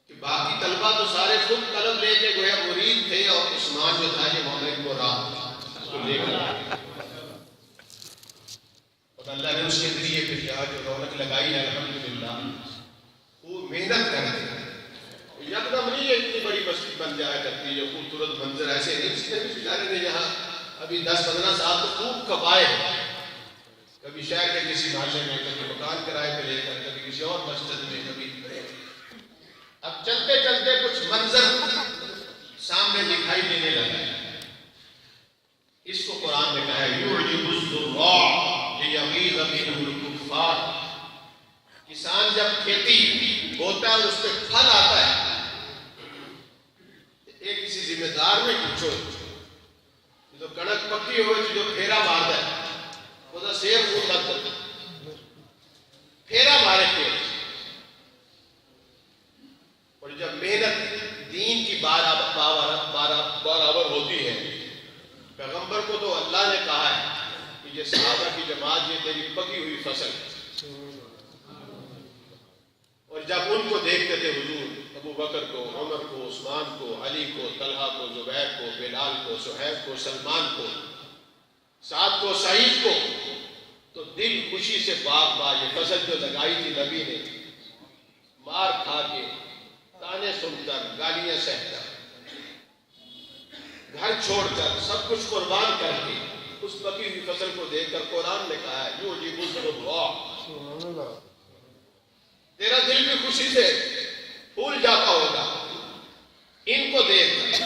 کہ باقی طلبہ تو سارے خود طلب لے کے گویا مرید تھے، اور عثمان جو تھا یہ محمد کو رات کو لے کر اور اللہ نے اس کے ذریعے پھر یہاں جو رونق لگائی ہے الحمدللہ، خوب محنت کرتے ہیں۔ یکدم نہیں یہ اتنی بڑی بستی بن جایا کرتی ہے، خوبصورت منظر ایسے نہیں، اس نے بھی بیچارے نے یہاں ابھی 10-15 سال تو خوب کپائے، کبھی شہر کے کسی محلے میں، کبھی مکان کرائے پہ لے کر، کبھی کسی اور مسجد میں، کبھی اب چلتے چلتے کچھ منظر سامنے دکھائی دینے لگا ہے۔ اس کو قرآن نے کہا ہے یعجب الزراع لیغیظ بهم الکفار۔ کسان جب کھیتی بوتا ہے اور اس پہ پھل آتا ہے، ایک کسی ذمہ دار میں پوچھو جو کڑک پکی ہوئے تو جو پھیرا مارتا ہے وہ تو سیر خون مت کرتا، پھیرا مارے پھیر، اور جب محنت دین کی برابر ہوتی ہے، پیغمبر کو تو اللہ نے کہا ہے کہ یہ صحابہ کی جماعت یہ تیری پکی ہوئی فصل ہے، اور جب ان کو دیکھتے تھے حضور ابو بکر کو، عمر کو، عثمان کو، علی کو، طلحہ کو، زبیر کو، بلال کو، صہیب کو، سلمان کو، سعد کو، سعید کو، تو دل خوشی سے باغ باغ، یہ فصل جو لگائی تھی نبی نے، مار کھا کے، تانے سن کر، گالیاں سہ کر، گھر چھوڑ کر، سب کچھ قربان کر کے، اس پکی ہوئی فصل کو دیکھ کر قرآن نے کہا ہے یعجب الزراع، تیرا دل بھی خوشی سے پھول جاتا ہوگا ان کو دیکھ کر،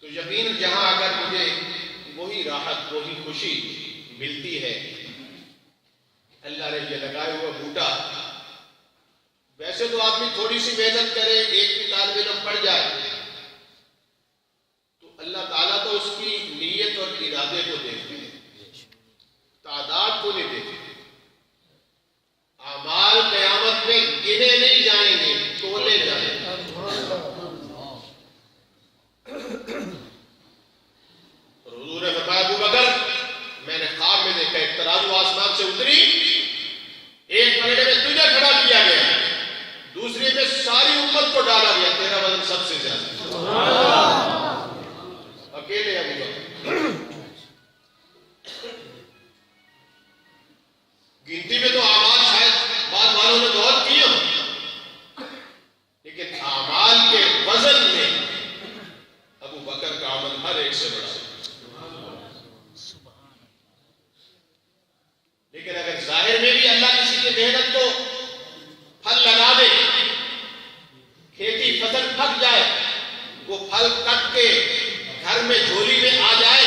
تو یقین جہاں اگر مجھے وہی راحت، وہی خوشی ملتی ہے، اللہ نے یہ لگائے ہوا بوٹا، ویسے تو آدمی تھوڑی سی محنت کرے، ایک بھی طالب علم پڑھ جائے تو اللہ تعالیٰ تو اس کی نیت اور ارادے کو دیکھتے ہیں، تعداد کو نہیں دیکھتے۔ اعمال قیامت میں گنے نہیں جائیں گے، تولے جائیں گے۔ اور حضور نے فرمایا ابو بکر میں نے خواب میں دیکھا ایک ترازو آسمان سے اتری، ایک پلڑے میں تجھے کھڑا کیا گیا، دوسری میں ساری امت کو ڈالا گیا، تیرا وزن سب سے زیادہ، اکیلے ابو بکر۔ گنتی میں تو اعمال شاید بعض والوں نے بہت کیے ہوں، لیکن اعمال کے وزن میں ابو بکر کا عمل ہر ایک سے بڑا۔ لیکن اگر ظاہر میں بھی اللہ کسی کی محنت کو پھل لگا دے، کھیتی فصل پھٹ جائے، وہ پھل کٹ کے گھر میں جھولی میں آ جائے،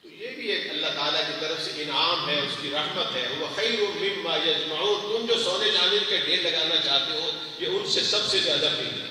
تو یہ بھی ایک اللہ تعالیٰ کی طرف سے انعام ہے، اس کی رحمت ہے۔ وہ خیر مما یجمعون، تم جو سونے چاندی کے ڈھیر لگانا چاہتے ہو یہ ان سے سب سے زیادہ خیر ہے۔